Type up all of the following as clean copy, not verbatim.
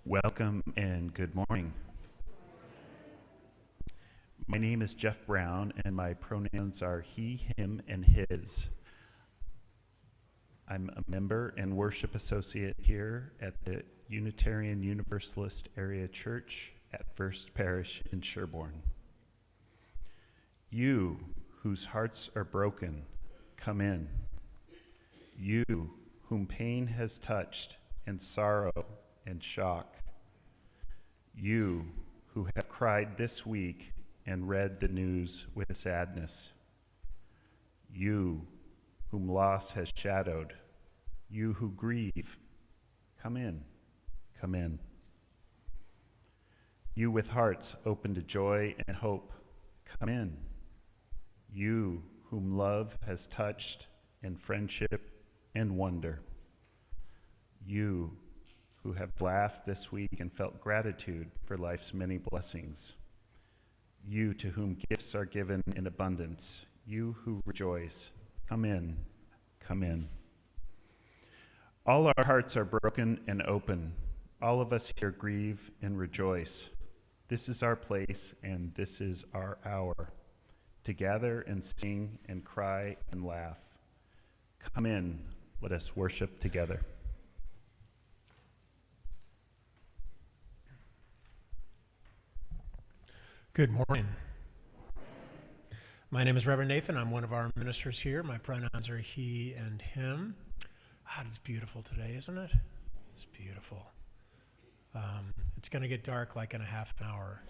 Welcome and good morning. My name is Jeff Brown and my pronouns are he, him, and his. I'm a member and worship associate here at the Unitarian Universalist Area Church at First Parish in Sherborne. You whose hearts are broken, come in. You whom pain has touched and sorrow and shock. You who have cried this week and read the news with sadness. You whom loss has shadowed. You who grieve, come in, come in. You with hearts open to joy and hope, come in. You whom love has touched and friendship and wonder. You who have laughed this week and felt gratitude for life's many blessings. You to whom gifts are given in abundance. You who rejoice, come in, come in. All our hearts are broken and open. All of us here grieve and rejoice. This is our place and this is our hour to gather and sing and cry and laugh. Come in, let us worship together. Good morning. My name is Reverend Nathan. I'm one of our ministers here. My pronouns are he and him. It's beautiful today, isn't it? It's beautiful. It's going to get dark like in a half an hour.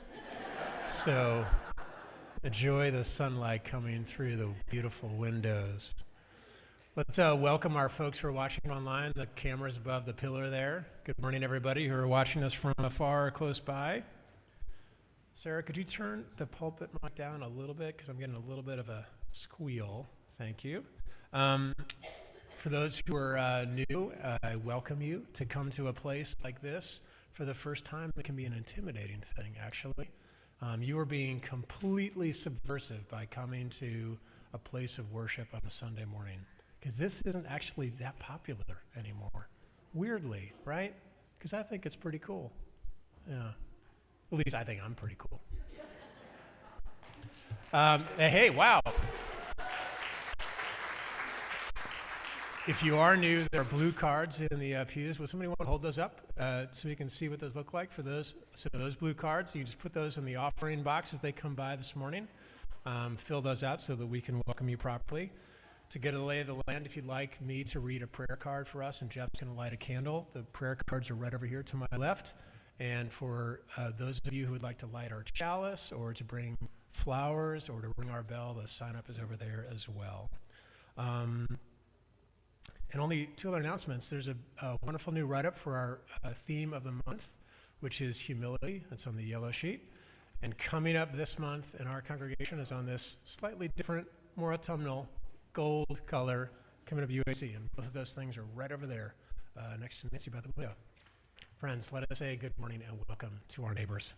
So enjoy the sunlight coming through the beautiful windows. Let's welcome our folks who are watching online. The camera's above the pillar there. Good morning, everybody who are watching us from afar or close by. Sarah, could you turn the pulpit mic down a little bit? Because I'm getting a little bit of a squeal. Thank you. For those who are new, I welcome you to come to a place like this for the first time. It can be an intimidating thing, actually. You are being completely subversive by coming to a place of worship on a Sunday morning. Because this isn't actually that popular anymore. Weirdly, right? Because I think it's pretty cool. Yeah. At least I think I'm pretty cool. Hey, wow. If you are new, there are blue cards in the pews. Would somebody want to hold those up so you can see what those look like for those? So those blue cards, you just put those in the offering box as they come by this morning. Fill those out so that we can welcome you properly. To get a lay of the land, if you'd like me to read a prayer card for us, and Jeff's going to light a candle, the prayer cards are right over here to my left. And for those of you who would like to light our chalice or to bring flowers or to ring our bell, the sign up is over there as well. And only two other announcements. There's a wonderful new write-up for our theme of the month, which is humility. It's on the yellow sheet. And coming up this month in our congregation is on this slightly different, more autumnal, gold color coming up UAC. And both of those things are right over there next to Nancy by the window. Friends, let us say good morning and welcome to our neighbors.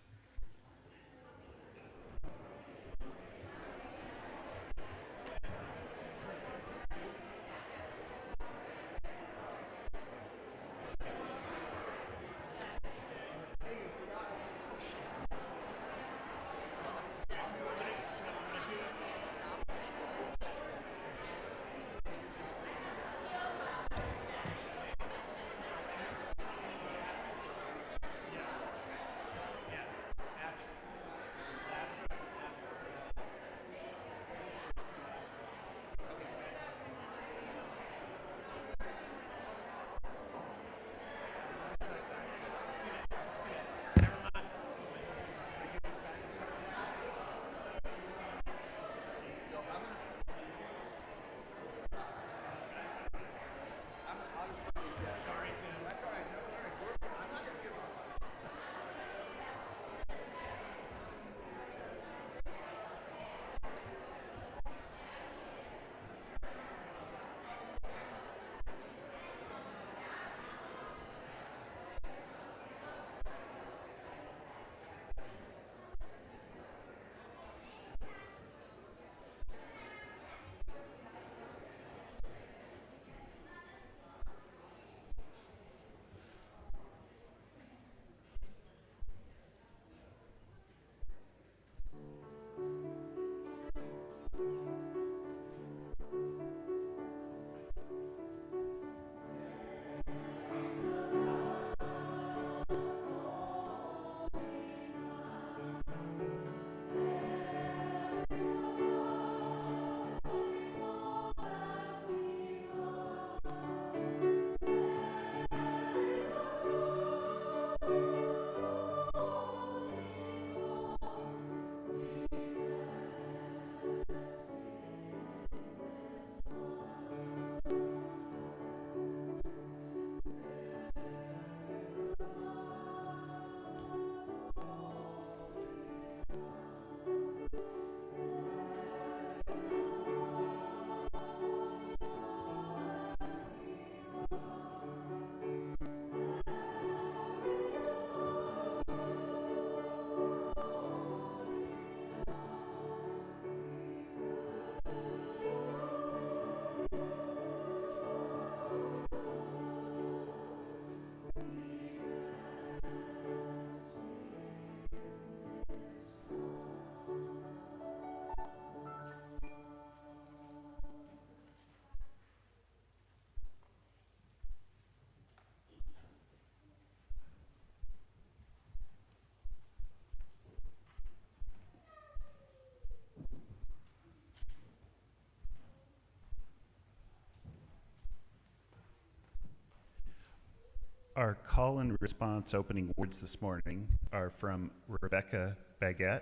Our call and response opening words this morning are from Rebecca Baguette.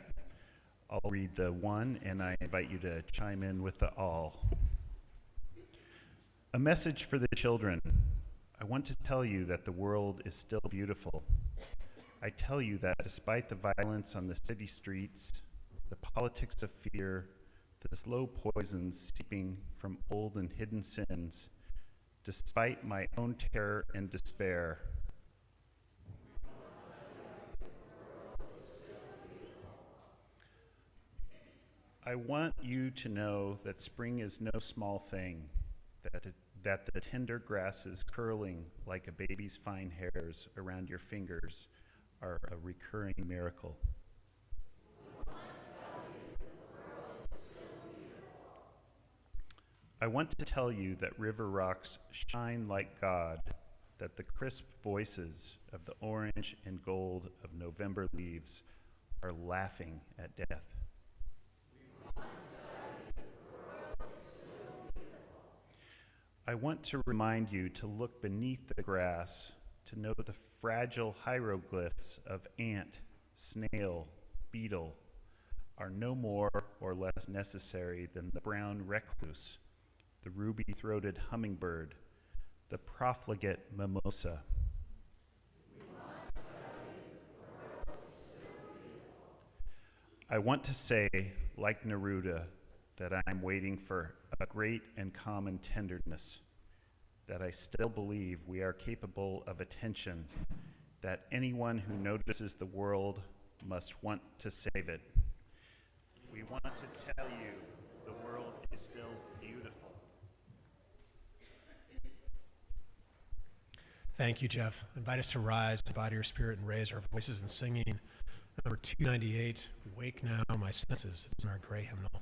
I'll read the one, and I invite you to chime in with the all. A message for the children. I want to tell you that the world is still beautiful. I tell you that despite the violence on the city streets, the politics of fear, the slow poisons seeping from old and hidden sins, despite my own terror and despair, I want you to know that spring is no small thing, that the tender grasses curling like a baby's fine hairs around your fingers are a recurring miracle. I want to tell you that river rocks shine like God, that the crisp voices of the orange and gold of November leaves are laughing at death. I want to remind you to look beneath the grass, to know the fragile hieroglyphs of ant, snail, beetle are no more or less necessary than the brown recluse, the ruby-throated hummingbird, the profligate mimosa. I want to say, like Neruda, that I am waiting for a great and common tenderness, that I still believe we are capable of attention, that anyone who notices the world must want to save it. We want to tell you the world is still beautiful. Thank you, Jeff. Invite us to rise, embody your spirit, and raise our voices in singing. Number 298, Wake Now, My Senses. It's in our gray hymnal.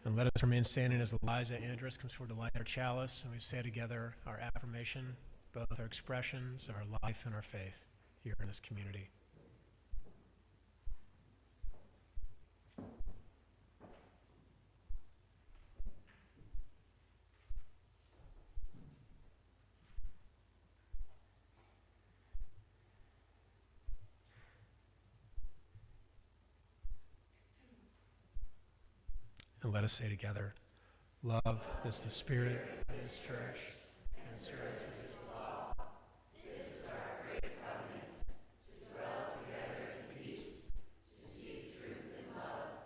And let us remain standing as Eliza Andrus comes forward to light our chalice, and we say together our affirmation, both our expressions, our life, and our faith here in this community. And let us say together, love is the spirit of this church, and serves as its law. This is our great covenant, to dwell together in peace, to seek truth in love,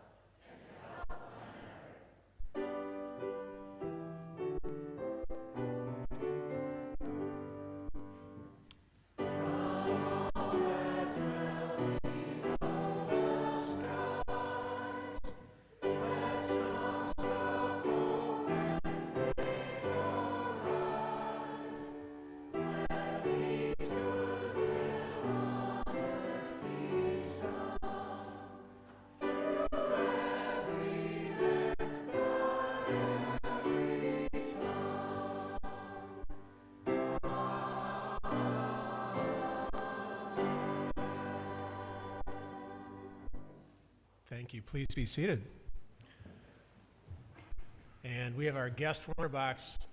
and to help one another. Thank you. Please be seated. And we have our guest Wonderbox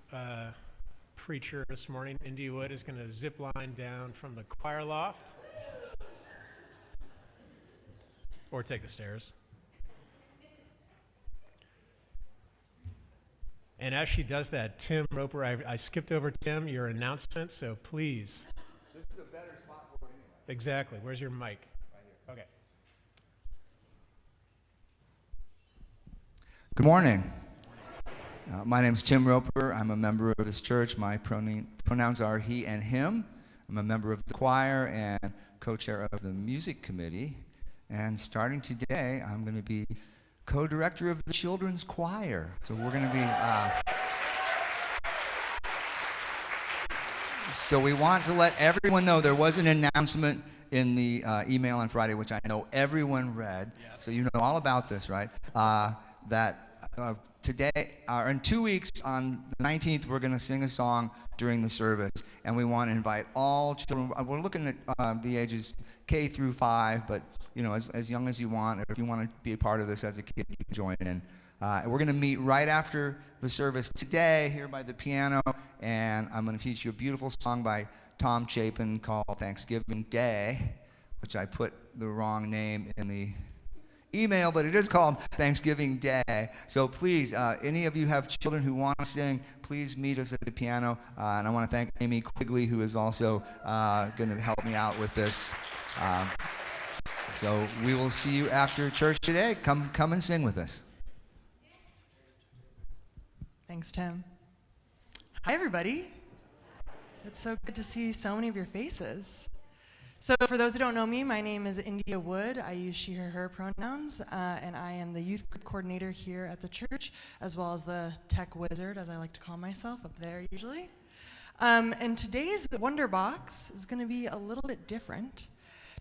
preacher this morning. India Wood is going to zip line down from the choir loft or take the stairs. And as she does that, Tim Roper, I skipped over, Tim, your announcement, so please. This is a better spot for it anyway. Exactly. Where's your mic? Right here. Okay. Good morning. My name is Tim Roper. I'm a member of this church. My pronouns are he and him. I'm a member of the choir and co-chair of the music committee. And starting today, I'm going to be co-director of the children's choir. So we're going to be... So we want to let everyone know there was an announcement in the email on Friday, which I know everyone read. Yes. So you know all about this, right? Today, in 2 weeks, on the 19th, we're going to sing a song during the service, and we want to invite all children. We're looking at the ages K through 5, but you know, as young as you want, or if you want to be a part of this as a kid, you can join in. And we're going to meet right after the service today here by the piano, and I'm going to teach you a beautiful song by Tom Chapin called Thanksgiving Day, which I put the wrong name in the email, but it is called Thanksgiving Day. So please, any of you have children who want to sing, please meet us at the piano. And I want to thank Amy Quigley, who is also going to help me out with this. So we will see you after church today. Come and sing with us. Thanks, Tim. Hi, everybody. It's so good to see so many of your faces. So for those who don't know me, my name is India Wood. I use she, her pronouns, and I am the youth group coordinator here at the church, as well as the tech wizard, as I like to call myself, up there usually. And today's Wonderbox is going to be a little bit different.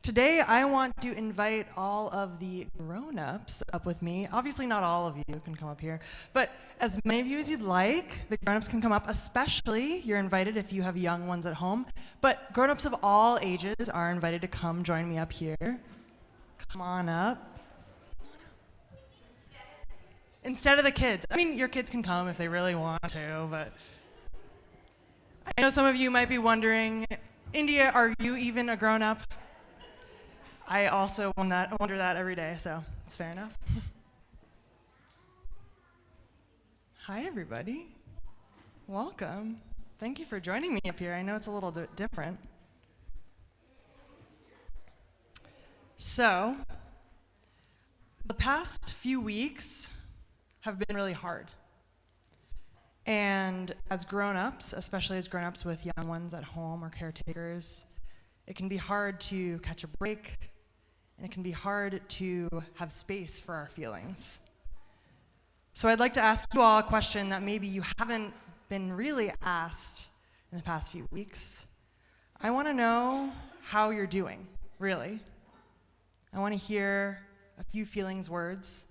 Today, I want to invite all of the grown-ups up with me. Obviously, not all of you can come up here, but as many of you as you'd like, the grown-ups can come up, especially you're invited if you have young ones at home, but grown-ups of all ages are invited to come join me up here. Come on up. Instead of the kids. I mean, your kids can come if they really want to, but I know some of you might be wondering, India, are you even a grown-up? I also wonder that every day, so it's fair enough. Hi, everybody. Welcome. Thank you for joining me up here. I know it's a little different. So, the past few weeks have been really hard. And as grown-ups, especially as grown-ups with young ones at home or caretakers, it can be hard to catch a break, and it can be hard to have space for our feelings. So I'd like to ask you all a question that maybe you haven't been really asked in the past few weeks. I want to know how you're doing, really. I want to hear a few feelings words.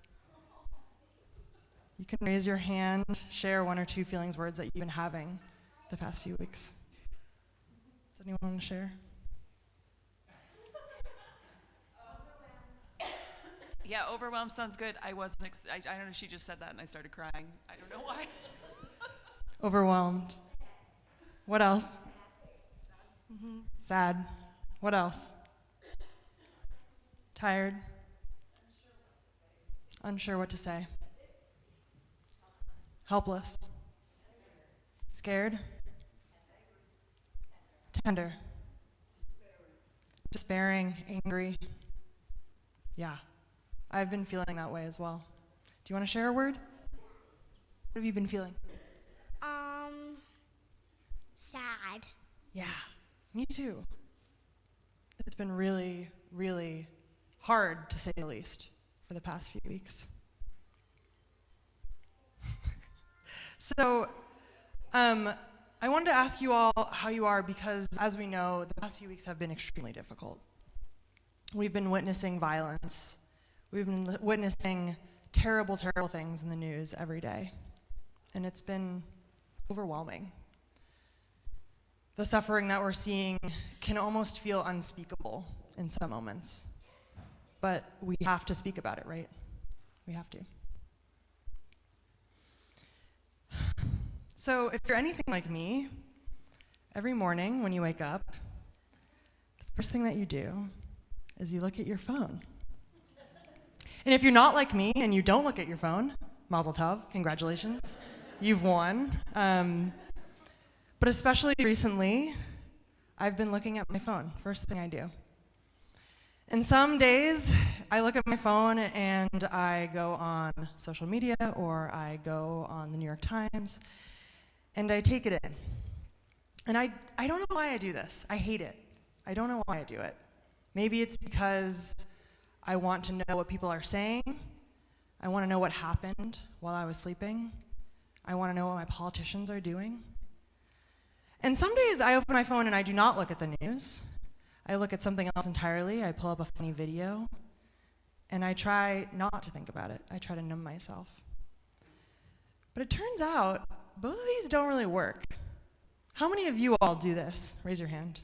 You can raise your hand, share 1 or 2 feelings words that you've been having the past few weeks. Does anyone want to share? Yeah, overwhelmed sounds good. I wasn't, I don't know, she just said that and I started crying. I don't know why. Overwhelmed. What else? Mm-hmm. Sad. What else? Tired. Unsure what to say. Helpless. Scared. Tender. Despairing. Angry. Yeah. I've been feeling that way as well. Do you want to share a word? What have you been feeling? Sad. Yeah, me too. It's been really, really hard, to say the least, for the past few weeks. So, I wanted to ask you all how you are because, as we know, the past few weeks have been extremely difficult. We've been witnessing violence. We've been witnessing terrible, terrible things in the news every day. And it's been overwhelming. The suffering that we're seeing can almost feel unspeakable in some moments. But we have to speak about it, right? We have to. So if you're anything like me, every morning when you wake up, the first thing that you do is you look at your phone. And if you're not like me and you don't look at your phone, Mazel Tov, congratulations, you've won. But especially recently, I've been looking at my phone, first thing I do. And some days, I look at my phone and I go on social media or I go on the New York Times and I take it in. And I don't know why I do this. I hate it. I don't know why I do it. Maybe it's because I want to know what people are saying. I want to know what happened while I was sleeping. I want to know what my politicians are doing. And some days I open my phone and I do not look at the news. I look at something else entirely. I pull up a funny video, and I try not to think about it. I try to numb myself. But it turns out both of these don't really work. How many of you all do this? Raise your hand.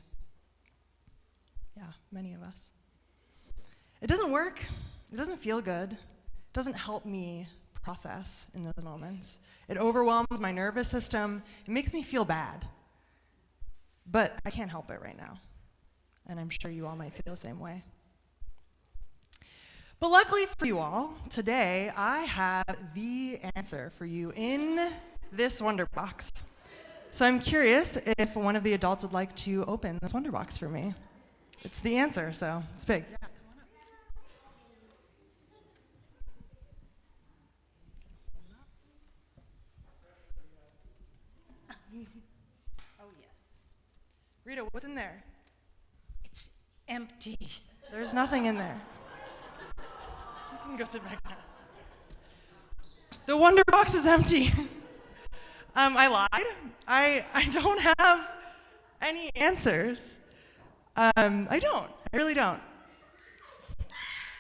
Yeah, many of us. It doesn't work. It doesn't feel good. It doesn't help me process in those moments. It overwhelms my nervous system. It makes me feel bad. But I can't help it right now. And I'm sure you all might feel the same way. But luckily for you all, today I have the answer for you in this Wonder Box. So I'm curious if one of the adults would like to open this Wonder Box for me. It's the answer, so it's big. Yeah, come on up. Oh, yes. Rita, what's in there? It's empty. There's nothing in there. You can go sit back down. The Wonder Box is empty. I lied. I don't have any answers. I don't. I really don't.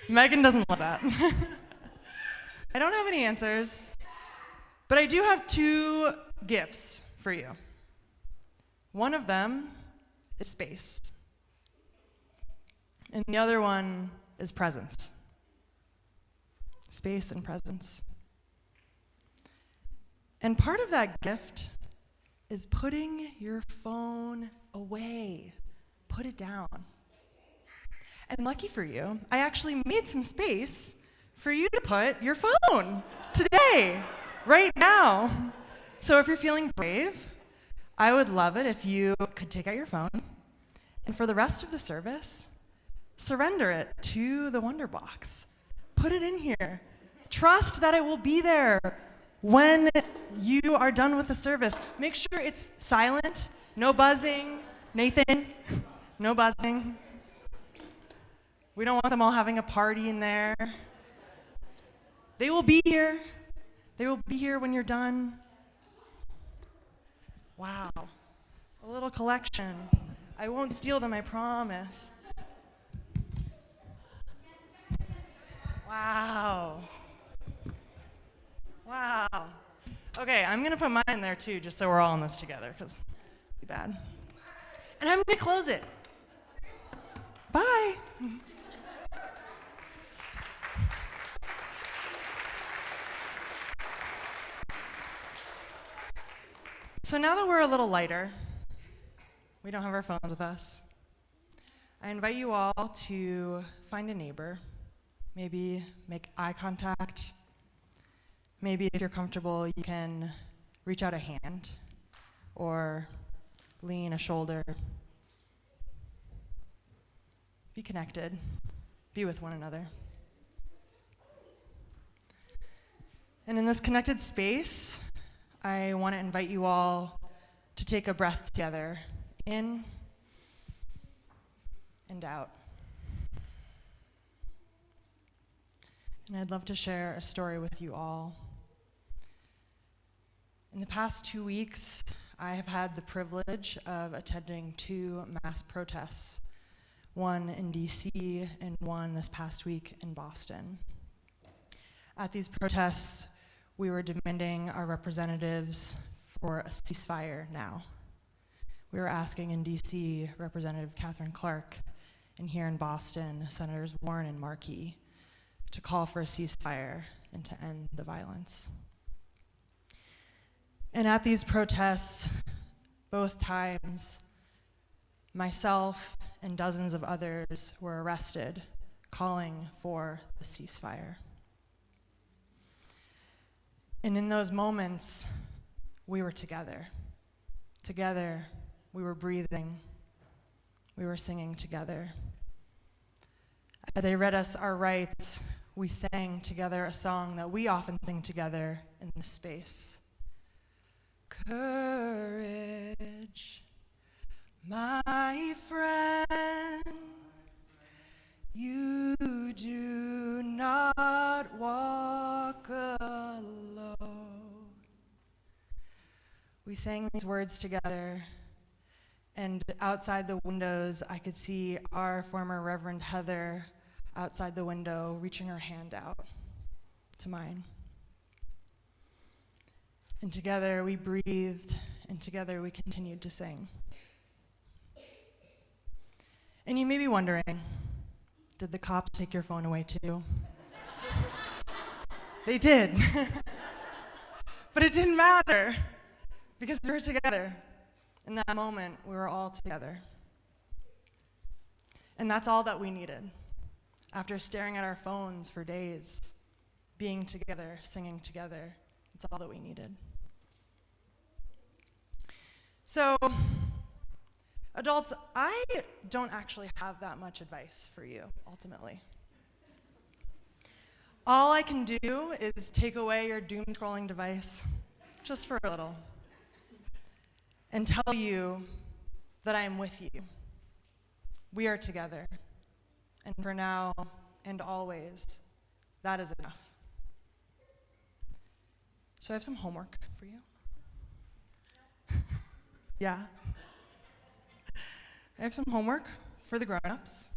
Megan doesn't love that. I don't have any answers, but I do have two gifts for you. One of them is space, and the other one is presence. Space and presence. And part of that gift is putting your phone away. Put it down. And lucky for you, I actually made some space for you to put your phone today, right now. So if you're feeling brave, I would love it if you could take out your phone and for the rest of the service, surrender it to the Wonder Box. Put it in here. Trust that it will be there when you are done with the service. Make sure it's silent, no buzzing. Nathan, no buzzing. We don't want them all having a party in there. They will be here. They will be here when you're done. Wow, a little collection. I won't steal them, I promise. Wow. Wow. Okay, I'm gonna put mine there too, just so we're all in this together, because it'd be bad. And I'm gonna close it. Bye. So now that we're a little lighter, we don't have our phones with us, I invite you all to find a neighbor, maybe make eye contact. Maybe if you're comfortable, you can reach out a hand or lean a shoulder. Be connected. Be with one another. And in this connected space, I want to invite you all to take a breath together, in and out. And I'd love to share a story with you all. In the past 2 weeks, I have had the privilege of attending 2 mass protests, one in DC and one this past week in Boston. At these protests, we were demanding our representatives for a ceasefire now. We were asking in DC, Representative Catherine Clark, and here in Boston, Senators Warren and Markey, to call for a ceasefire and to end the violence. And at these protests, both times, myself and dozens of others were arrested, calling for the ceasefire. And in those moments, we were together. Together, we were breathing. We were singing together. As they read us our rights, we sang together a song that we often sing together in this space. Courage, my friend, you do not walk alone. We sang these words together, and outside the windows, I could see our former Reverend Heather outside the window reaching her hand out to mine. And together we breathed, and together we continued to sing. And you may be wondering, did the cops take your phone away too? They did. But it didn't matter, because we were together. In that moment, we were all together. And that's all that we needed. After staring at our phones for days, being together, singing together, it's all that we needed. So, adults, I don't actually have that much advice for you, ultimately. All I can do is take away your doom-scrolling device, just for a little, and tell you that I am with you. We are together. And for now and always, that is enough. So I have some homework for you. Yeah. I have some homework for the grown-ups.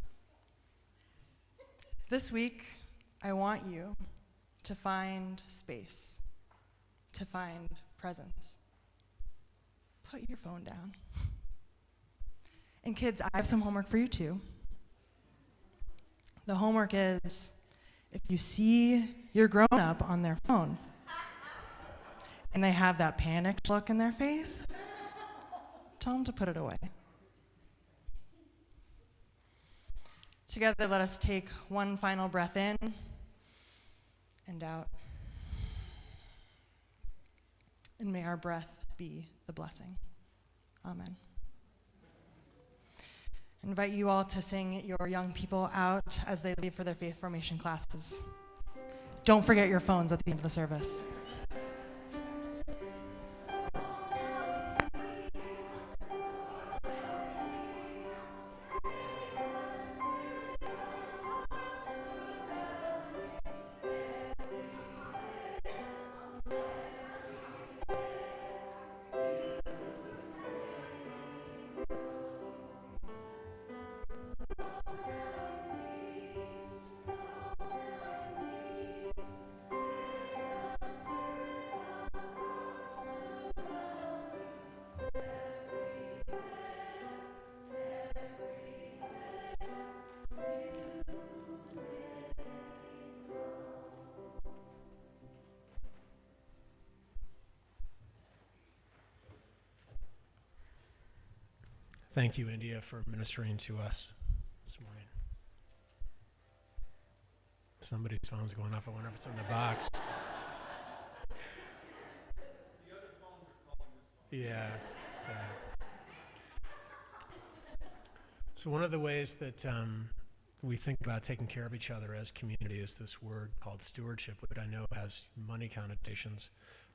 This week, I want you to find space, to find presence. Put your phone down. And kids, I have some homework for you too. The homework is, if you see your grown-up on their phone and they have that panicked look in their face, tell them to put it away. Together, let us take one final breath in and out. And may our breath be the blessing. Amen. I invite you all to sing your young people out as they leave for their faith formation classes. Don't forget your phones at the end of the service. Thank you, India, for ministering to us this morning. Somebody's phone's going off. I wonder if it's in the box. Yeah. So one of the ways that we think about taking care of each other as community is this word called stewardship, which I know has money connotations,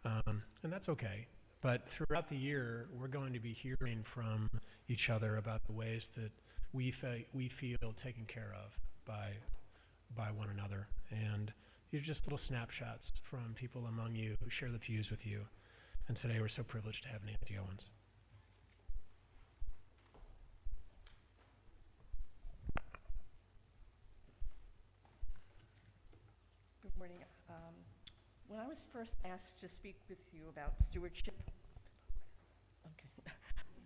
and that's okay. But throughout the year, we're going to be hearing from each other about the ways that we feel taken care of by one another. And these are just little snapshots from people among you who share the pews with you. And today we're so privileged to have Nancy Owens. Good morning. When I was first asked to speak with you about stewardship,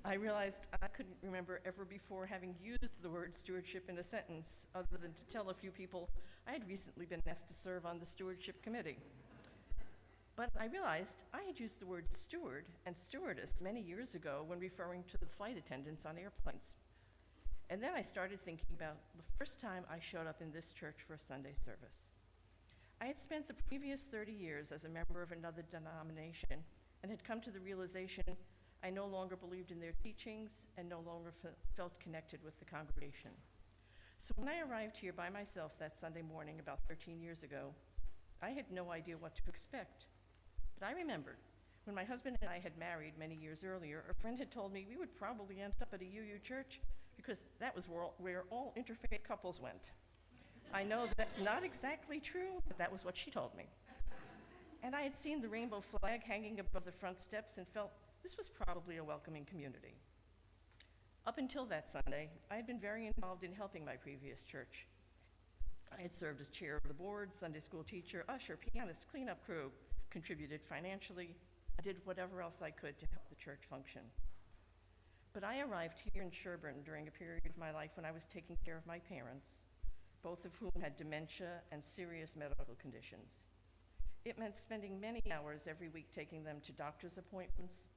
I realized I couldn't remember ever before having used the word stewardship in a sentence, other than to tell a few people I had recently been asked to serve on the stewardship committee. But I realized I had used the word steward and stewardess many years ago when referring to the flight attendants on airplanes. And then I started thinking about the first time I showed up in this church for a Sunday service. I had spent the previous 30 years as a member of another denomination and had come to the realization I no longer believed in their teachings and no longer felt connected with the congregation. So when I arrived here by myself that Sunday morning about 13 years ago, I had no idea what to expect. But I remembered when my husband and I had married many years earlier, a friend had told me we would probably end up at a UU church because that was where all interfaith couples went. I know that's not exactly true, but that was what she told me. And I had seen the rainbow flag hanging above the front steps and felt this was probably a welcoming community. Up until that Sunday, I had been very involved in helping my previous church. I had served as chair of the board, Sunday school teacher, usher, pianist, cleanup crew, contributed financially, and did whatever else I could to help the church function. But I arrived here in Sherburne during a period of my life when I was taking care of my parents, both of whom had dementia and serious medical conditions. It meant spending many hours every week taking them to doctor's appointments,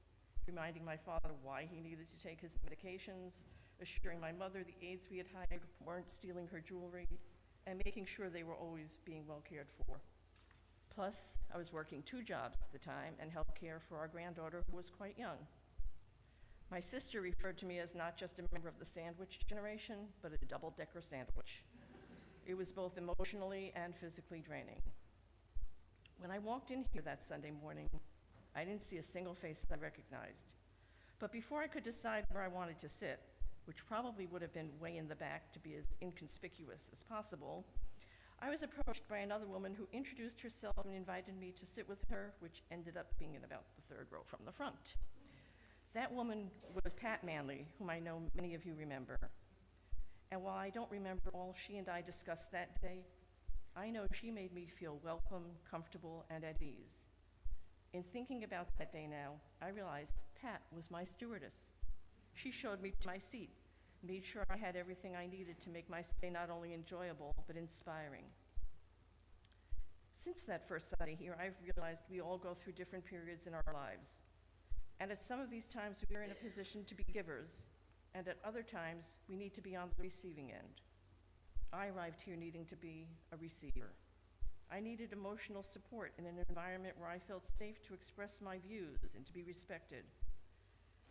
reminding my father why he needed to take his medications, assuring my mother the aides we had hired weren't stealing her jewelry, and making sure they were always being well cared for. Plus, I was working 2 jobs at the time and helped care for our granddaughter who was quite young. My sister referred to me as not just a member of the sandwich generation, but a double-decker sandwich. It was both emotionally and physically draining. When I walked in here that Sunday morning, I didn't see a single face I recognized. But before I could decide where I wanted to sit, which probably would have been way in the back to be as inconspicuous as possible, I was approached by another woman who introduced herself and invited me to sit with her, which ended up being in about the 3rd row from the front. That woman was Pat Manley, whom I know many of you remember. And while I don't remember all she and I discussed that day, I know she made me feel welcome, comfortable, and at ease. In thinking about that day now, I realized Pat was my stewardess. She showed me to my seat, made sure I had everything I needed to make my stay not only enjoyable, but inspiring. Since that first Sunday here, I've realized we all go through different periods in our lives. And at some of these times, we are in a position to be givers, and at other times, we need to be on the receiving end. I arrived here needing to be a receiver. I needed emotional support in an environment where I felt safe to express my views and to be respected.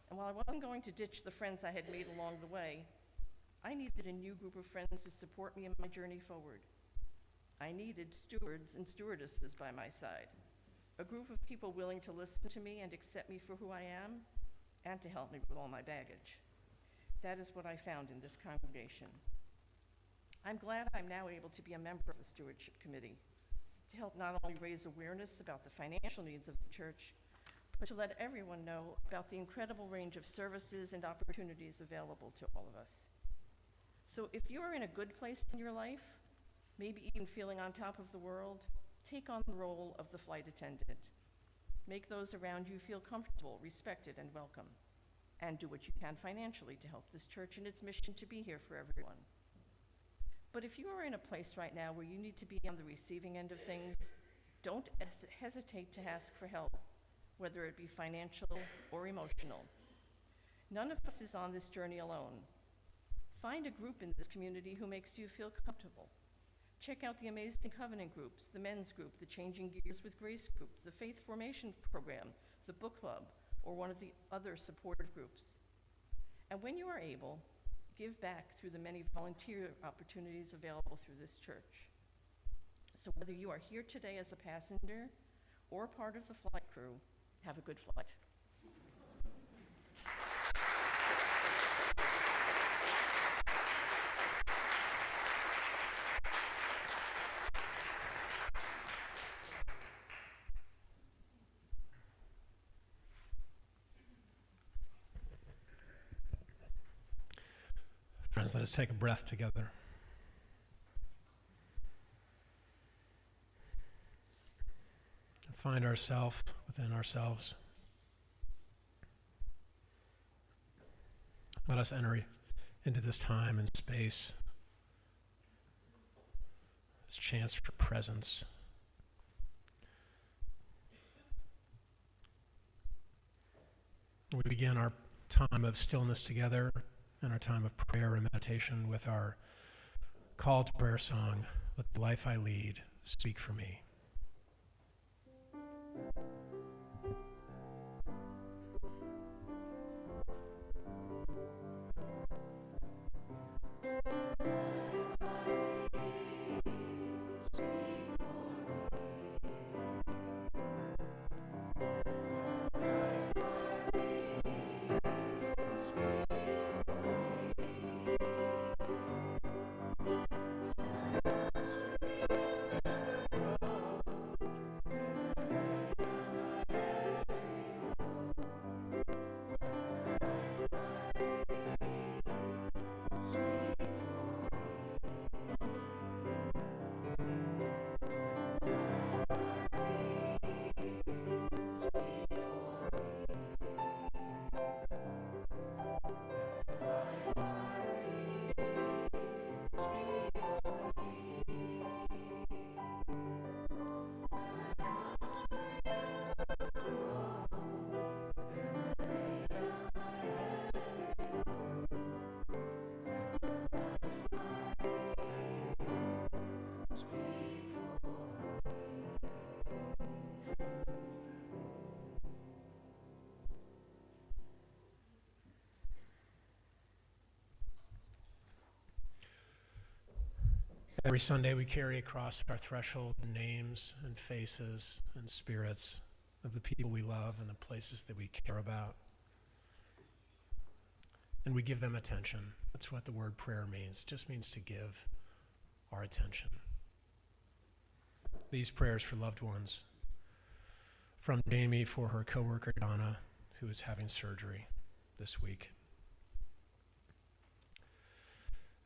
And while I wasn't going to ditch the friends I had made along the way, I needed a new group of friends to support me in my journey forward. I needed stewards and stewardesses by my side, a group of people willing to listen to me and accept me for who I am, and to help me with all my baggage. That is what I found in this congregation. I'm glad I'm now able to be a member of the Stewardship Committee, to help not only raise awareness about the financial needs of the church, but to let everyone know about the incredible range of services and opportunities available to all of us. So if you are in a good place in your life, maybe even feeling on top of the world, take on the role of the flight attendant. Make those around you feel comfortable, respected, and welcome. And do what you can financially to help this church in its mission to be here for everyone. But if you are in a place right now where you need to be on the receiving end of things, don't hesitate to ask for help, whether it be financial or emotional. None of us is on this journey alone. Find a group in this community who makes you feel comfortable. Check out the Amazing Covenant groups, the men's group, the Changing Gears with Grace group, the Faith Formation program, the book club, or one of the other supportive groups. And when you are able, give back through the many volunteer opportunities available through this church. So whether you are here today as a passenger or part of the flight crew, have a good flight. Friends, let us take a breath together. Find ourselves within ourselves. Let us enter into this time and space, this chance for presence. We begin our time of stillness together and our time of prayer and meditation with our call to prayer song, "Let the life I lead speak for me." Every Sunday we carry across our threshold names and faces and spirits of the people we love and the places that we care about. And we give them attention. That's what the word prayer means. It just means to give our attention. These prayers for loved ones. From Jamie for her coworker Donna, who is having surgery this week.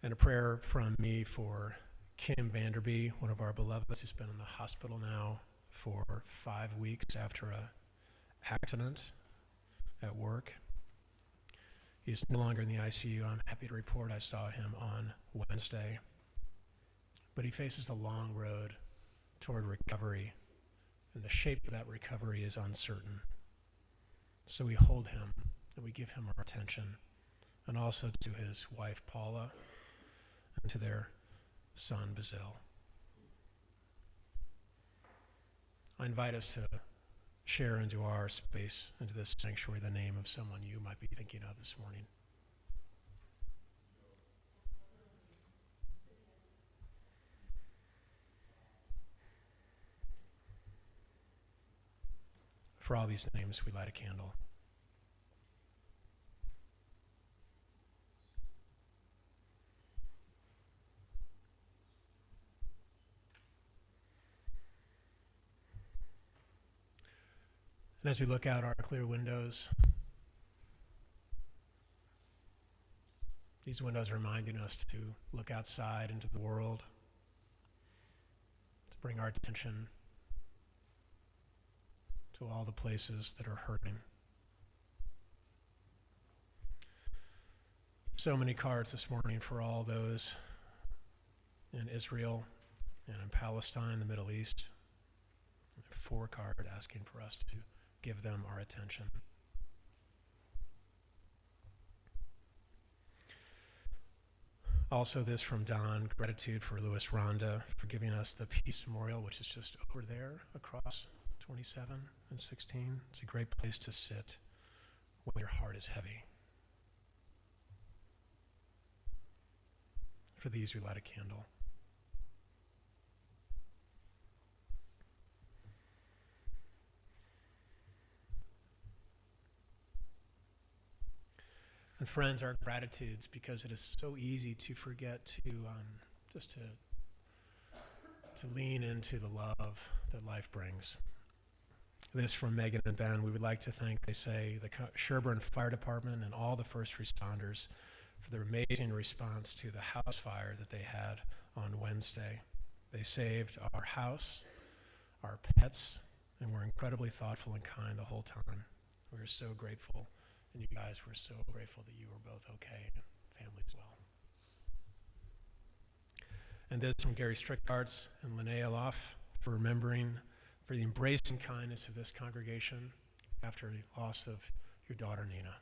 And a prayer from me for Kim Vanderby, one of our beloveds, who's been in the hospital now for 5 weeks after an accident at work. He's no longer in the ICU. I'm happy to report I saw him on Wednesday. But he faces a long road toward recovery, and the shape of that recovery is uncertain. So we hold him and we give him our attention, and also to his wife Paula and to their son Bazil. I invite us to share into our space, into this sanctuary, the name of someone you might be thinking of this morning. For all these names, we light a candle. And as we look out our clear windows, these windows are reminding us to look outside into the world, to bring our attention to all the places that are hurting. So many cards this morning for all those in Israel and in Palestine, the Middle East. 4 cards asking for us to give them our attention. Also this from Don, gratitude for Louis Rhonda for giving us the Peace Memorial, which is just over there across 27 and 16. It's a great place to sit when your heart is heavy. For these we light a candle. And friends, our gratitudes, because it is so easy to forget to just to lean into the love that life brings. This from Megan and Ben. We would like to thank, they say, the Sherburne Fire Department and all the first responders for their amazing response to the house fire that they had on Wednesday. They saved our house, our pets, and were incredibly thoughtful and kind the whole time. We are so grateful And you guys were so grateful that you were both okay, and family as well. And this from Gary Strickarts and Linnea Loff for the embracing kindness of this congregation after the loss of your daughter, Nina.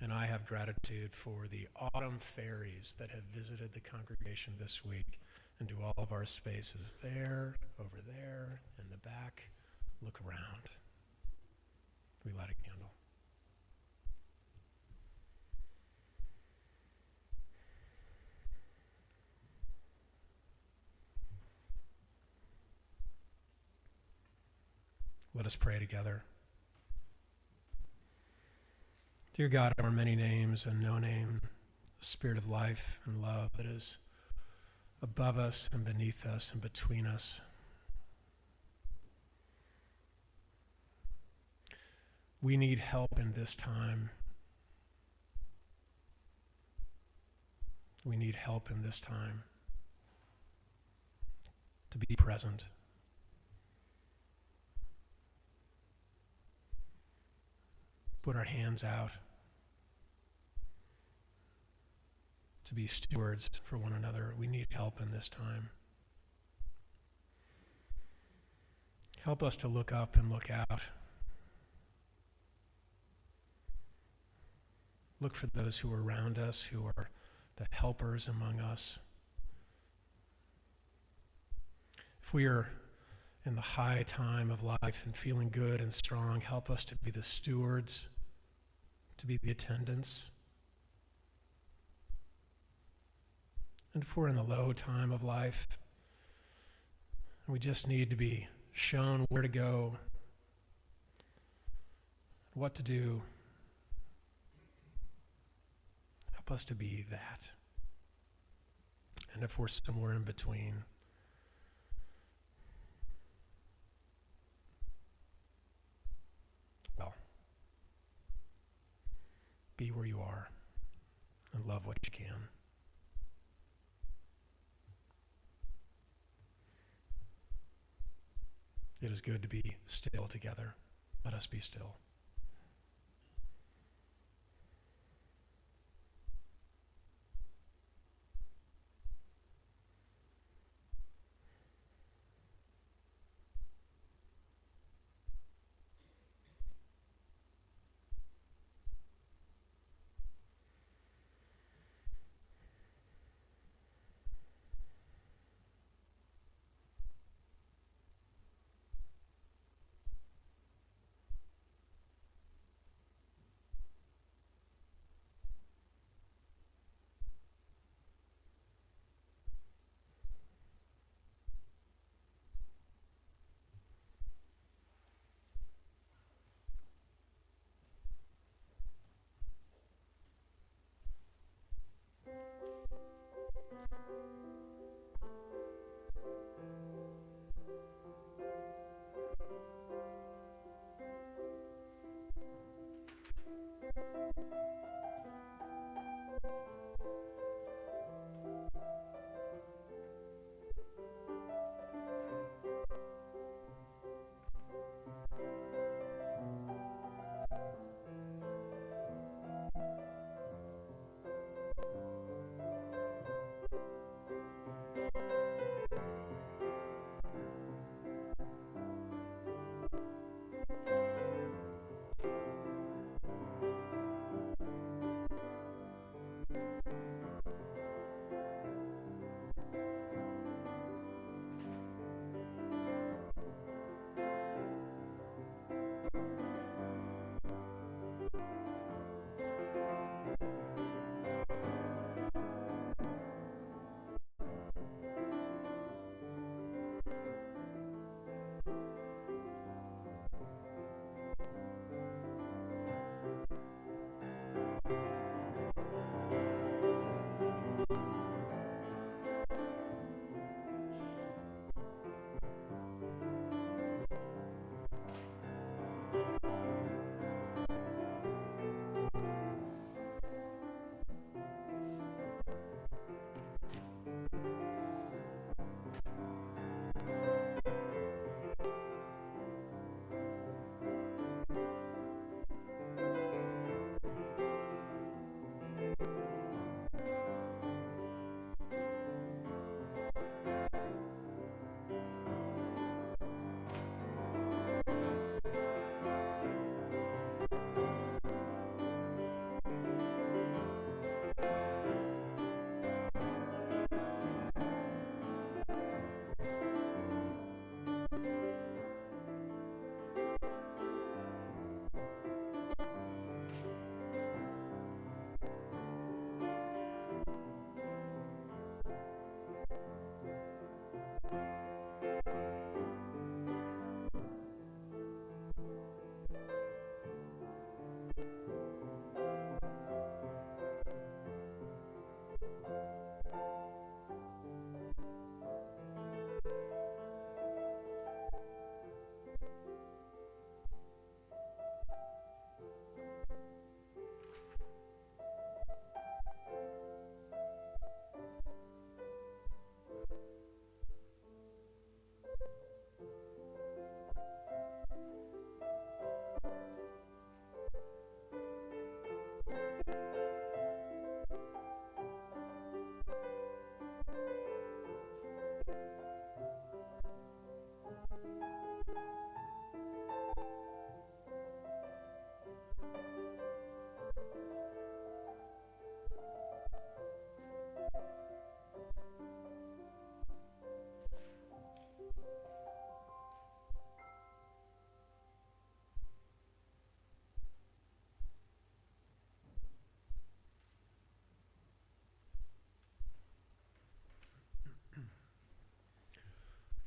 And I have gratitude for the autumn fairies that have visited the congregation this week into all of our spaces there, over there, in the back. Look around. We light a candle. Let us pray together. Dear God, of our many names and no name, the Spirit of life and love that is above us and beneath us and between us, we need help in this time. We need help in this time to be present. Put our hands out to be stewards for one another. We need help in this time. Help us to look up and look out. Look for those who are around us, who are the helpers among us. If we are in the high time of life and feeling good and strong, help us to be the stewards, to be the attendants. And if we're in the low time of life, we just need to be shown where to go, what to do. Help us to be that. And if we're somewhere in between, well, be where you are and love what you can. It is good to be still together. Let us be still.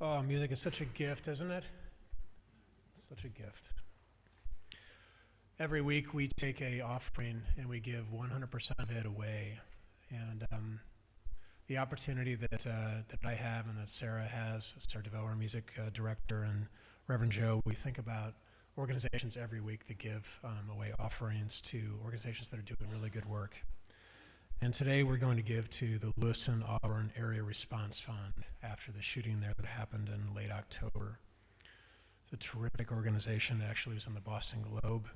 Oh, music is such a gift, isn't it? Such a gift. Every week we take a offering and we give 100% of it away. And the opportunity that I have and that Sarah has, as our Devour Music Director, and Reverend Joe, we think about organizations every week that give away offerings to organizations that are doing really good work. And today we're going to give to the Lewiston-Auburn Area Response Fund after the shooting there that happened in late October. It's a terrific organization. It actually was in the Boston Globe.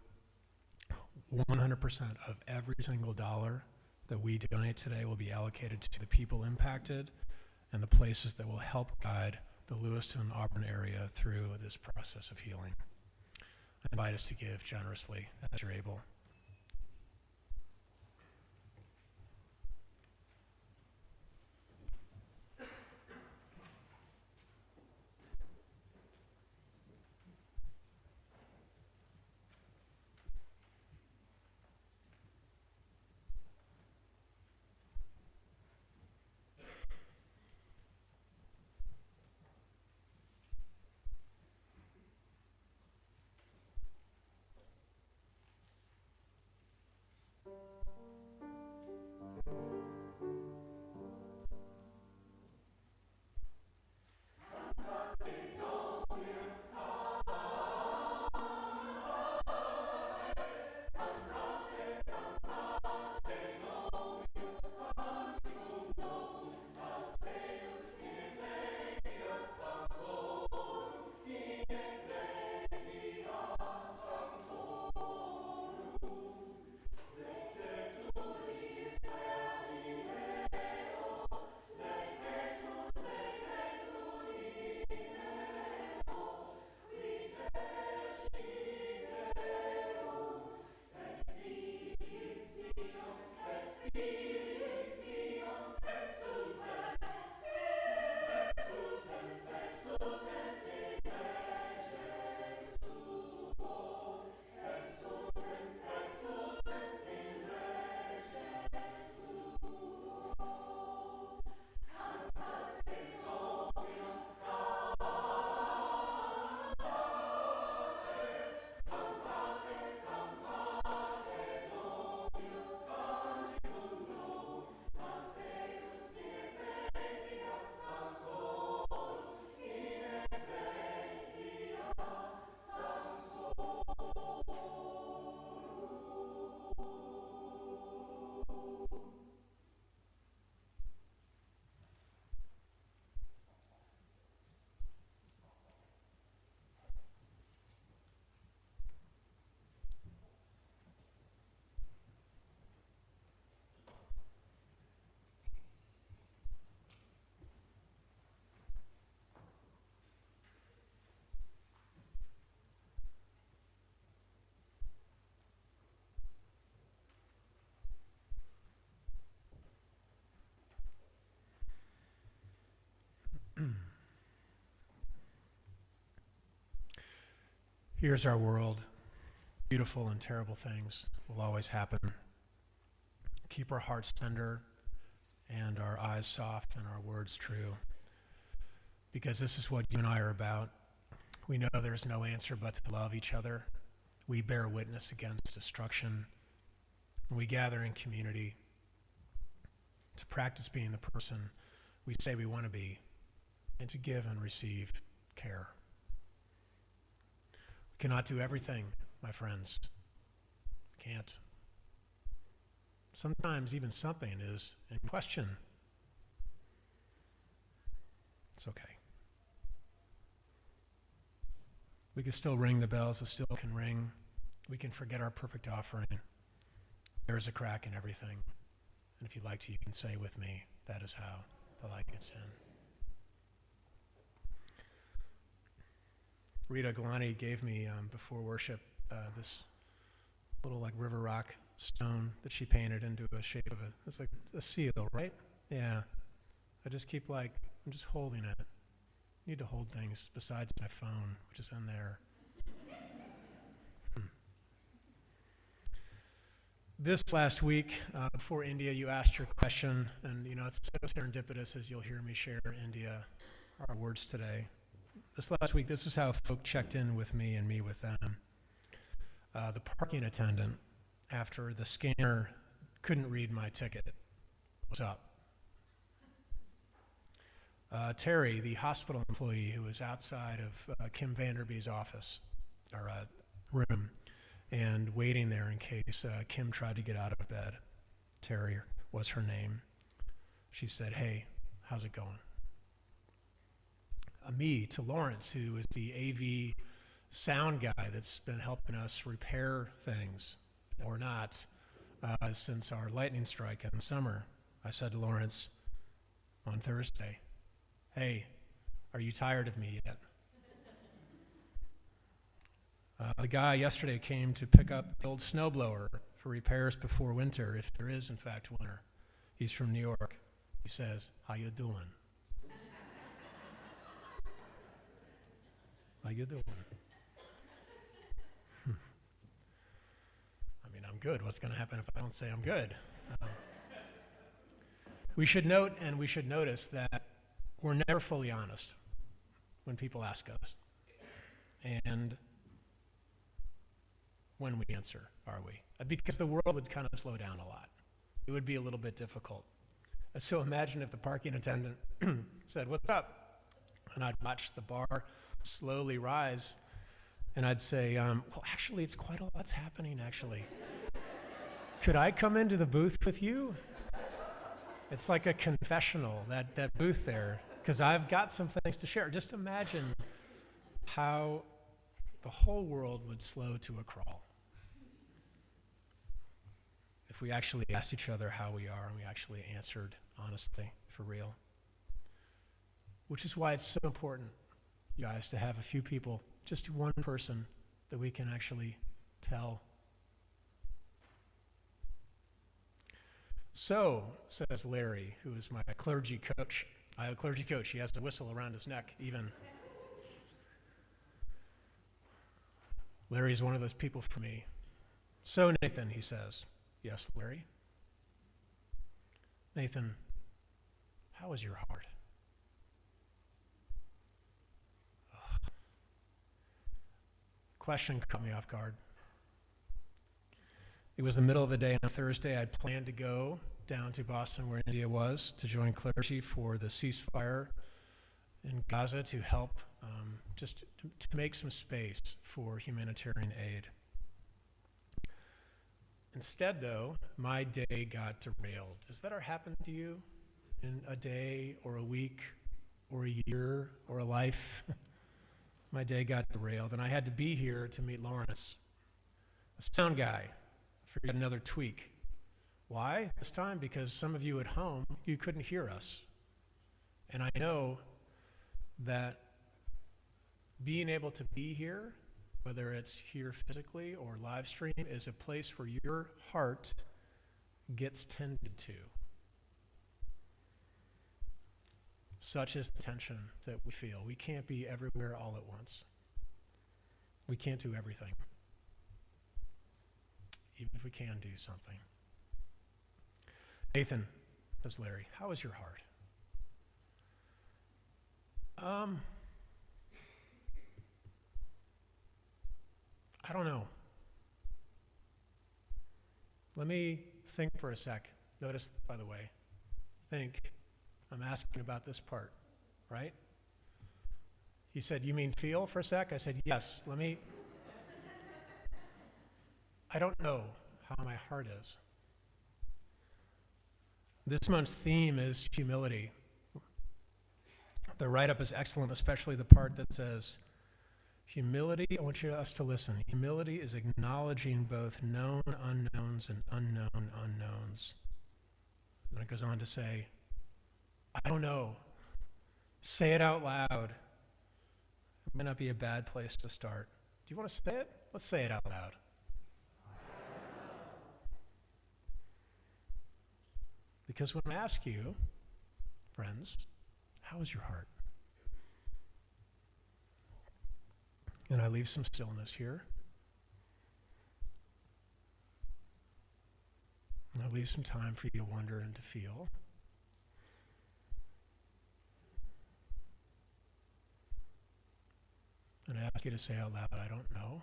100% of every single dollar that we donate today will be allocated to the people impacted and the places that will help guide the Lewiston-Auburn area through this process of healing. I invite us to give generously as you're able. Here's our world. Beautiful and terrible things will always happen. Keep our hearts tender and our eyes soft and our words true, because this is what you and I are about. We know there's no answer but to love each other. We bear witness against destruction. We gather in community to practice being the person we say we want to be and to give and receive care. We cannot do everything, my friends. Can't. Sometimes even something is in question. It's okay. We can still ring the bells, it still can ring. We can forget our perfect offering. There's a crack in everything. And if you'd like to, you can say with me, that is how the light gets in. Rita Galani gave me, before worship, this little like river rock stone that she painted into a shape of it's like a seal, right? Yeah. I just keep I'm just holding it. I need to hold things besides my phone, which is in there. This last week, before India, you asked your question, and it's so serendipitous as you'll hear me share India our words today. This last week, this is how folk checked in with me and me with them. The parking attendant, after the scanner couldn't read my ticket, what's up? Terry, the hospital employee who was outside of Kim Vanderbee's office, or room, and waiting there in case Kim tried to get out of bed. Terry was her name. She said, "Hey, how's it going?" Me to Lawrence, who is the AV sound guy that's been helping us repair things, or not, since our lightning strike in summer. I said to Lawrence on Thursday, "Hey, are you tired of me yet?" The guy yesterday came to pick up the old snowblower for repairs before winter, if there is in fact winter. He's from New York. He says, "How you doing?" How you doing? I mean, I'm good. What's going to happen if I don't say I'm good? We should note and we should notice that we're never fully honest when people ask us. And when we answer, are we? Because the world would kind of slow down a lot. It would be a little bit difficult. So imagine if the parking attendant said, "What's up?" And I'd watch the bar slowly rise, and I'd say, "Well, actually, it's quite a lot's happening, actually. Could I come into the booth with you?" It's like a confessional, that booth there, because I've got some things to share. Just imagine how the whole world would slow to a crawl if we actually asked each other how we are and we actually answered honestly, for real. Which is why it's so important, you guys, to have a few people, just one person that we can actually tell. "So," says Larry, who is my clergy coach. I have a clergy coach. He has a whistle around his neck, even. Larry's one of those people for me. "So, Nathan," he says. "Yes, Larry." "Nathan, how is your heart?" Ugh. Question caught me off guard. It was the middle of the day on Thursday. I'd planned to go down to Boston, where India was, to join clergy for the ceasefire in Gaza to help just to make some space for humanitarian aid. Instead, though, my day got derailed. Does that ever happen to you in a day or a week or a year or a life? My day got derailed, and I had to be here to meet Lawrence, a sound guy, for yet another tweak. Why this time? Because some of you at home, you couldn't hear us. And I know that being able to be here, whether it's here physically or live stream, is a place where your heart gets tended to. Such is the tension that we feel. We can't be everywhere all at once. We can't do everything, even if we can do something. "Nathan," says Larry, "how is your heart?" I don't know. Let me think for a sec. Notice, by the way, think. I'm asking about this part, right? He said, "You mean feel for a sec?" I said, "Yes, I don't know how my heart is." This month's theme is humility. The write-up is excellent, especially the part that says, humility, I want us to listen. Humility is acknowledging both known unknowns and unknown unknowns. And it goes on to say, I don't know. Say it out loud. It might not be a bad place to start. Do you want to say it? Let's say it out loud. Because when I ask you, friends, how is your heart? And I leave some stillness here. And I leave some time for you to wonder and to feel. ask you to say out loud, I don't know.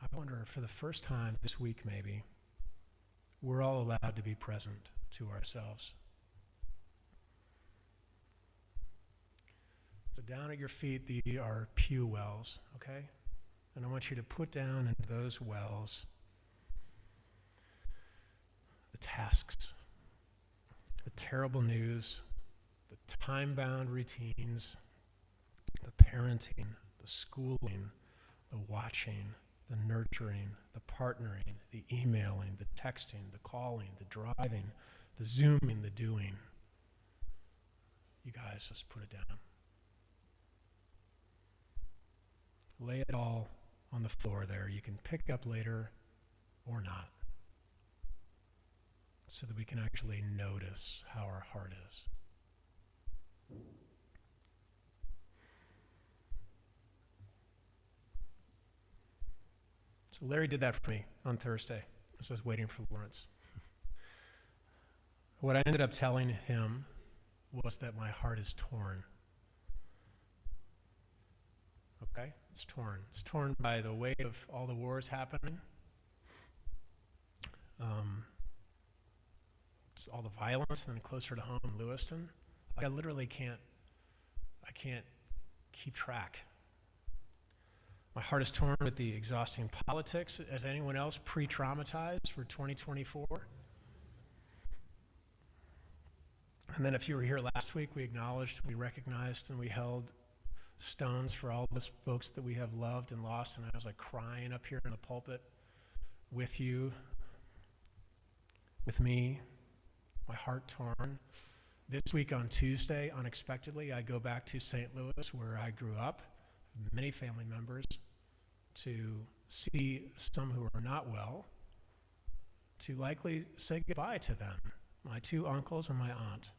I wonder, for the first time this week maybe, we're all allowed to be present to ourselves. So down at your feet, these are pew wells, okay? And I want you to put down into those wells the tasks, the terrible news, the time-bound routines, the parenting, the schooling, the watching, the nurturing, the partnering, the emailing, the texting, the calling, the driving, the Zooming, the doing. You guys, just put it down. Lay it all on the floor there. You can pick it up later or not, so that we can actually notice how our heart is. So Larry did that for me on Thursday as I was waiting for Lawrence. What I ended up telling him was that my heart is torn. Okay? It's torn. It's torn by the weight of all the wars happening. It's all the violence, and then closer to home, Lewiston. I literally can't keep track. My heart is torn with the exhausting politics. Is anyone else pre-traumatized for 2024? And then if you were here last week, we acknowledged, we recognized, and we held stones for all those folks that we have loved and lost. And I was like crying up here in the pulpit with you, with me, my heart torn. This week on Tuesday, unexpectedly, I go back to St. Louis, where I grew up, many family members, to see some who are not well, to likely say goodbye to them, my two uncles and my aunt.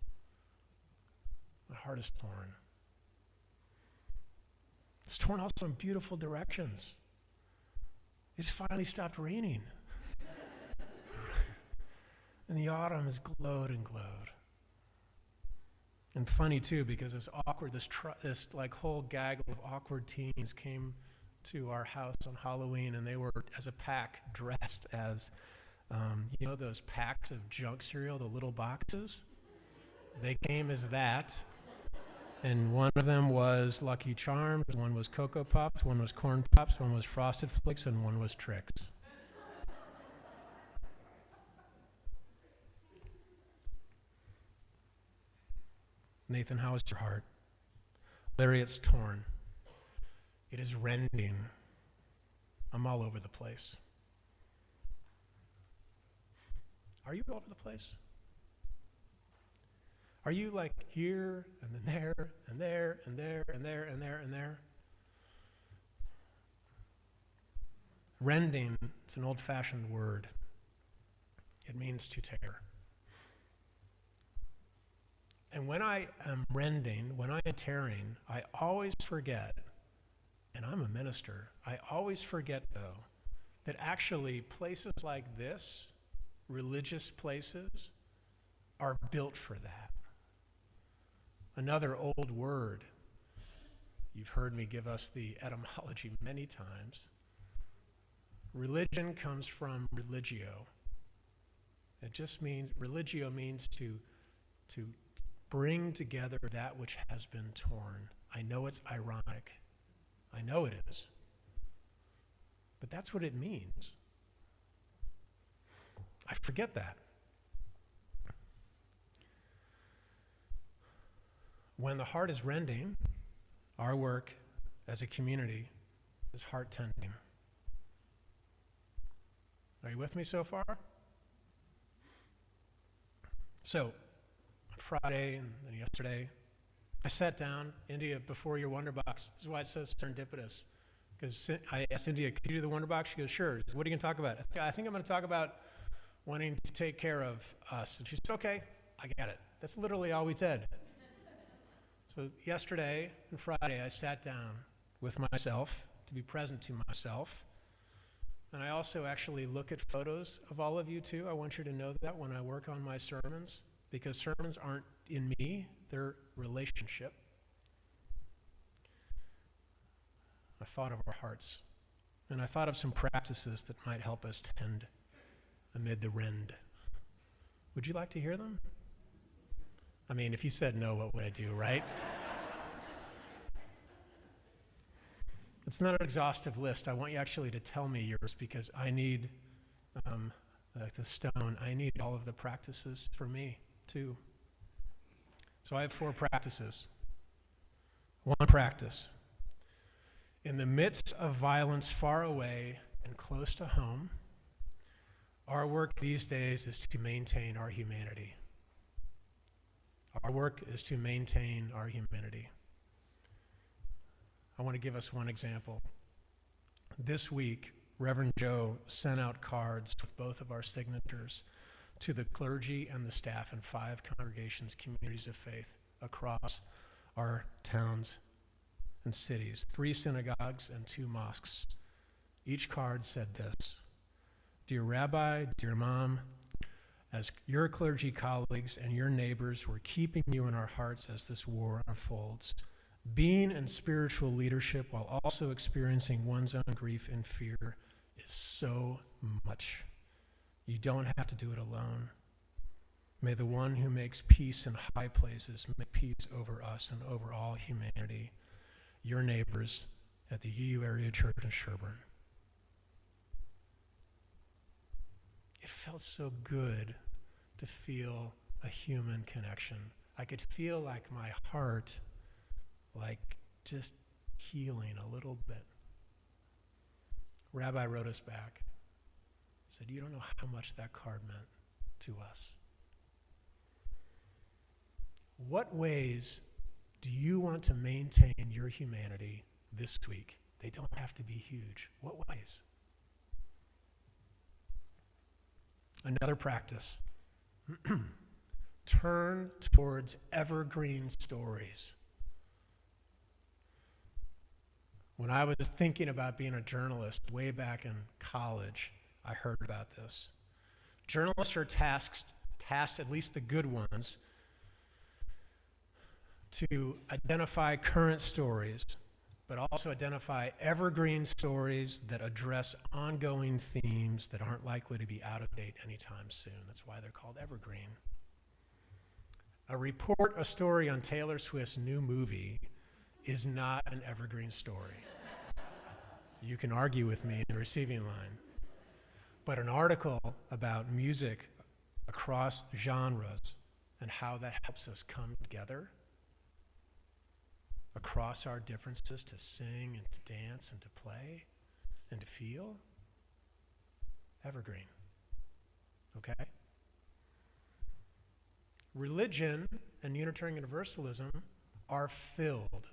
My heart is torn. It's torn also in beautiful directions. It's finally stopped raining. And the autumn has glowed and glowed. And funny too, because it's awkward, this like whole gaggle of awkward teens came to our house on Halloween, and they were, as a pack, dressed as, you know those packs of junk cereal, the little boxes? They came as that. And one of them was Lucky Charms, one was Cocoa Puffs, one was Corn Pops, one was Frosted Flakes, and one was Trix. Nathan, how is your heart? Larry, it's torn. It is rending. I'm all over the place. Are you all over the place? Are you like here and then there and there and there and there and there and there? Rending, it's an old-fashioned word. It means to tear. And when I am rending, when I am tearing, I always forget, and I'm a minister, I always forget, though, that actually places like this, religious places, are built for that. Another old word, you've heard me give us the etymology many times. Religion comes from religio. It just means, religio means to bring together that which has been torn. I know it's ironic. I know it is. But that's what it means. I forget that. When the heart is rending, our work as a community is heart tending. Are you with me so far? So, Friday and then yesterday, I sat down, India, before your Wonderbox. This is why it says serendipitous. Because I asked India, could you do the Wonderbox? She goes, sure. What are you going to talk about? I think I'm going to talk about wanting to take care of us. And she said, okay, I got it. That's literally all we said. So yesterday and Friday, I sat down with myself to be present to myself. And I also actually look at photos of all of you too. I want you to know that when I work on my sermons, because sermons aren't in me, their relationship, I thought of our hearts, and I thought of some practices that might help us tend amid the rend. Would you like to hear them? I mean, if you said no, what would I do, right? It's not an exhaustive list. I want you actually to tell me yours because I need, like the stone, I need all of the practices for me too. So I have 4 practices. 1 practice. In the midst of violence far away and close to home, our work these days is to maintain our humanity. Our work is to maintain our humanity. I want to give us one example. This week, Reverend Joe sent out cards with both of our signatures to the clergy and the staff in 5 congregations, communities of faith across our towns and cities, 3 synagogues and 2 mosques. Each card said this: Dear Rabbi, dear Mom, as your clergy colleagues and your neighbors, we're keeping you in our hearts as this war unfolds. Being in spiritual leadership while also experiencing one's own grief and fear is so much. You don't have to do it alone. May the one who makes peace in high places make peace over us and over all humanity. Your neighbors at the UU Area Church in Sherburne. It felt so good to feel a human connection. I could feel like my heart, like just healing a little bit. Rabbi wrote us back, said, you don't know how much that card meant to us. What ways do you want to maintain your humanity this week? They don't have to be huge. What ways? Another practice. Turn towards evergreen stories. When I was thinking about being a journalist way back in college, I heard about this. Journalists are tasked, at least the good ones, to identify current stories, but also identify evergreen stories that address ongoing themes that aren't likely to be out of date anytime soon. That's why they're called evergreen. A story on Taylor Swift's new movie is not an evergreen story. You can argue with me in the receiving line. But an article about music across genres and how that helps us come together across our differences to sing and to dance and to play and to feel, evergreen. Okay? Religion and Unitarian Universalism are filled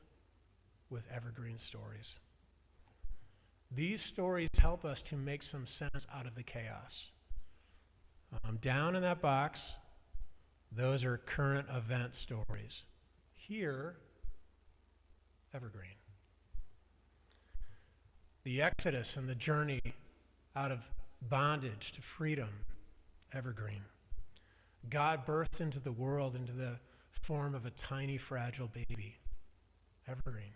with evergreen stories. These stories help us to make some sense out of the chaos. Down in that box, those are current event stories. Here, evergreen. The Exodus and the journey out of bondage to freedom, evergreen. God birthed into the world into the form of a tiny, fragile baby, evergreen.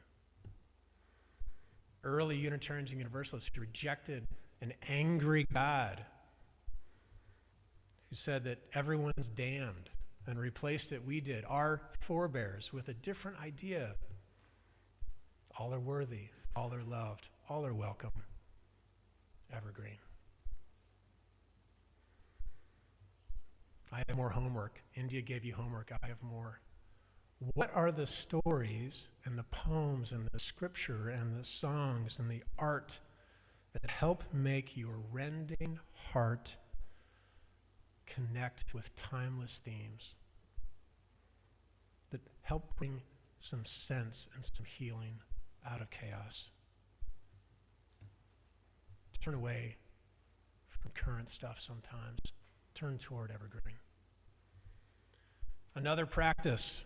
Early Unitarians and Universalists rejected an angry God who said that everyone's damned and replaced it, we did, our forebears, with a different idea. All are worthy, all are loved, all are welcome, evergreen. I have more homework. India gave you homework. I have more. What are the stories and the poems and the scripture and the songs and the art that help make your rending heart connect with timeless themes, that help bring some sense and some healing out of chaos? Turn away from current stuff sometimes. Turn toward evergreen. Another practice.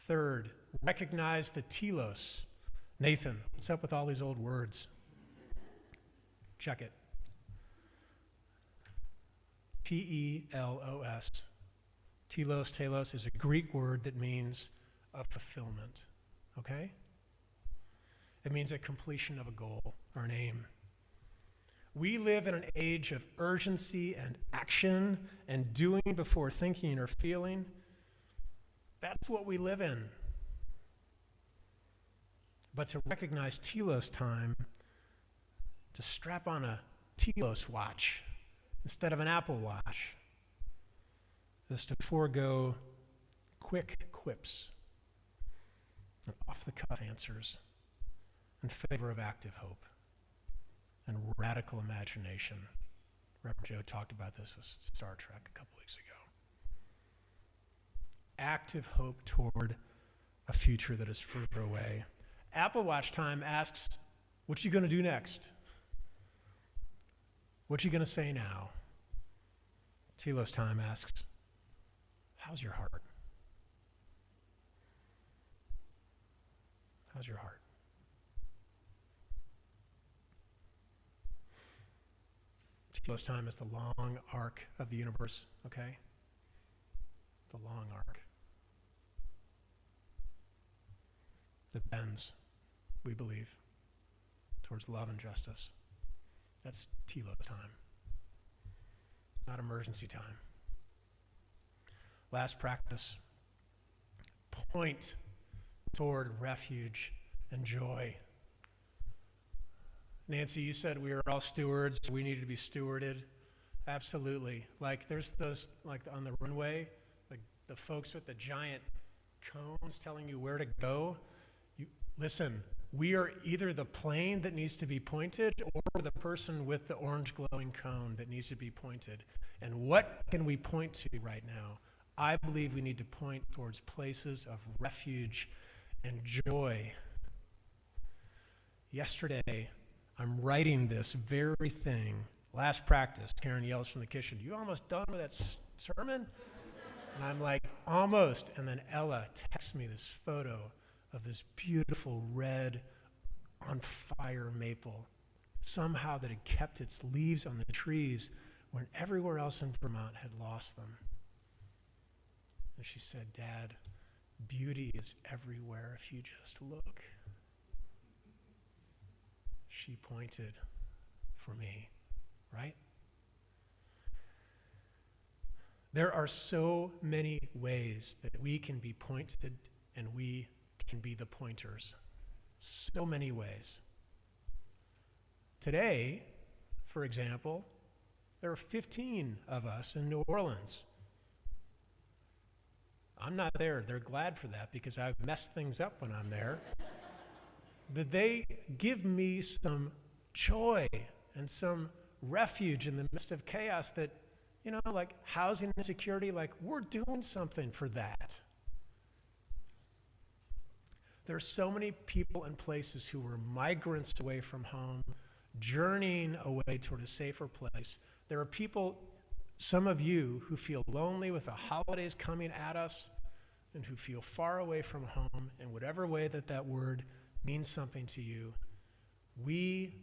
Third, recognize the telos. Nathan, what's up with all these old words? Check it. Telos. Telos is a Greek word that means a fulfillment, okay? It means a completion of a goal or an aim. We live in an age of urgency and action and doing before thinking or feeling. That's what we live in. But to recognize telos time, to strap on a telos watch instead of an Apple Watch, is to forego quick quips and off-the-cuff answers in favor of active hope and radical imagination. Reverend Joe talked about this with Star Trek a couple weeks ago. Active hope toward a future that is further away. Apple Watch time asks, what you going to do next? What you going to say now? Telos time asks, how's your heart? How's your heart? Telos time is the long arc of the universe, okay? The long arc. That bends, we believe, towards love and justice. That's telos time, not emergency time. Last practice, point toward refuge and joy. Nancy, you said we are all stewards, we need to be stewarded. Absolutely. Like there's those, like on the runway, like the folks with the giant cones telling you where to go. Listen, we are either the plane that needs to be pointed or the person with the orange glowing cone that needs to be pointed. And what can we point to right now? I believe we need to point towards places of refuge and joy. Yesterday, I'm writing this very thing. Last practice, Karen yells from the kitchen, "You almost done with that sermon?" And I'm like, almost. And then Ella texts me this photo of this beautiful red on fire maple. Somehow that had kept its leaves on the trees when everywhere else in Vermont had lost them. And she said, "Dad, beauty is everywhere if you just look." She pointed for me, right? There are so many ways that we can be pointed and we can be the pointers. So many ways. Today, for example, there are 15 of us in New Orleans. I'm not there. They're glad for that because I've messed things up when I'm there. But they give me some joy and some refuge in the midst of chaos that, you know, like housing insecurity, like we're doing something for that. There are so many people and places who were migrants away from home, journeying away toward a safer place. There are people, some of you, who feel lonely with the holidays coming at us and who feel far away from home in whatever way that that word means something to you. We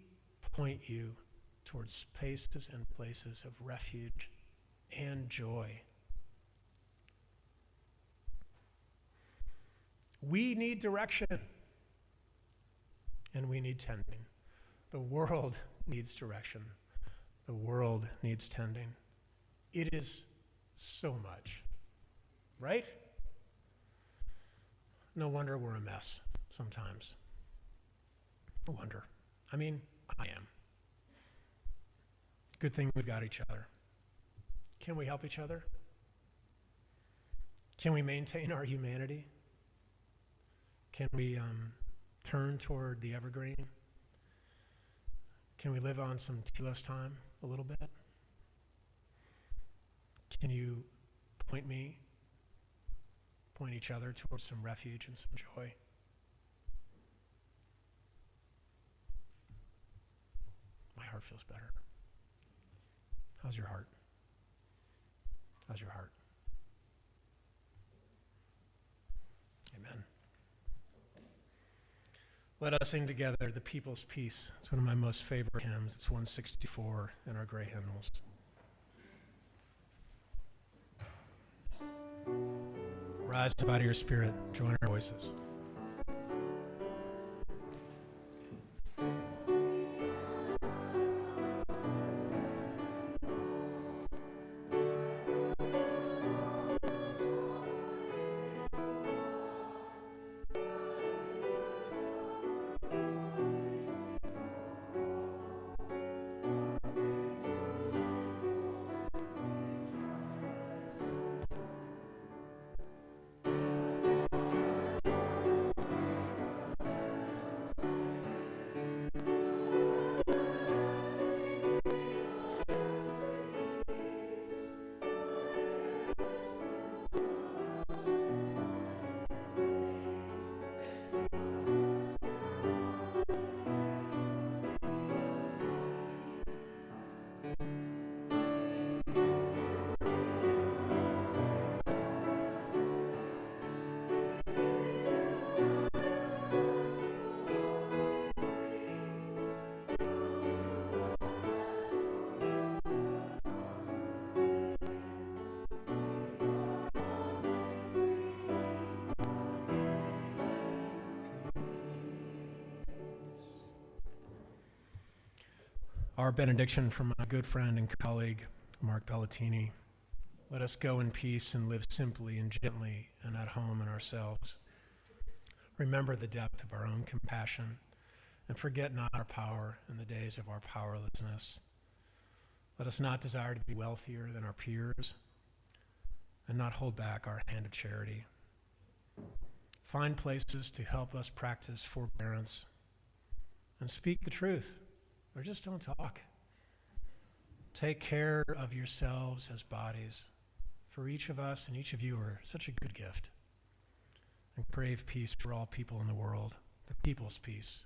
point you towards spaces and places of refuge and joy. We need direction, and we need tending. The world needs direction. The world needs tending. It is so much, right? No wonder we're a mess sometimes. No wonder. I mean, I am. Good thing we've got each other. Can we help each other? Can we maintain our humanity? Can we turn toward the evergreen? Can we live on some telos time a little bit? Can you point each other towards some refuge and some joy? My heart feels better. How's your heart? How's your heart? Amen. Let us sing together the People's Peace. It's one of my most favorite hymns. It's 164 in our gray hymnals. Rise up out of your spirit. Join our voices. Our benediction from my good friend and colleague, Mark Bellatini. Let us go in peace and live simply and gently and at home in ourselves. Remember the depth of our own compassion and forget not our power in the days of our powerlessness. Let us not desire to be wealthier than our peers and not hold back our hand of charity. Find places to help us practice forbearance and speak the truth, or just don't talk. Take care of yourselves as bodies, for each of us and each of you are such a good gift. And crave peace for all people in the world, the people's peace,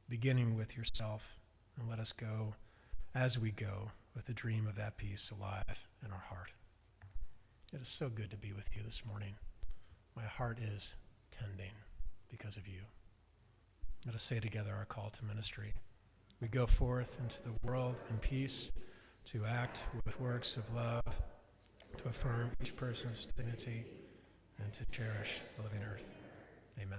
beginning with yourself, and let us go as we go with the dream of that peace alive in our heart. It is so good to be with you this morning. My heart is tending because of you. Let us say together our call to ministry. We go forth into the world in peace to act with works of love, to affirm each person's dignity, and to cherish the living earth. Amen.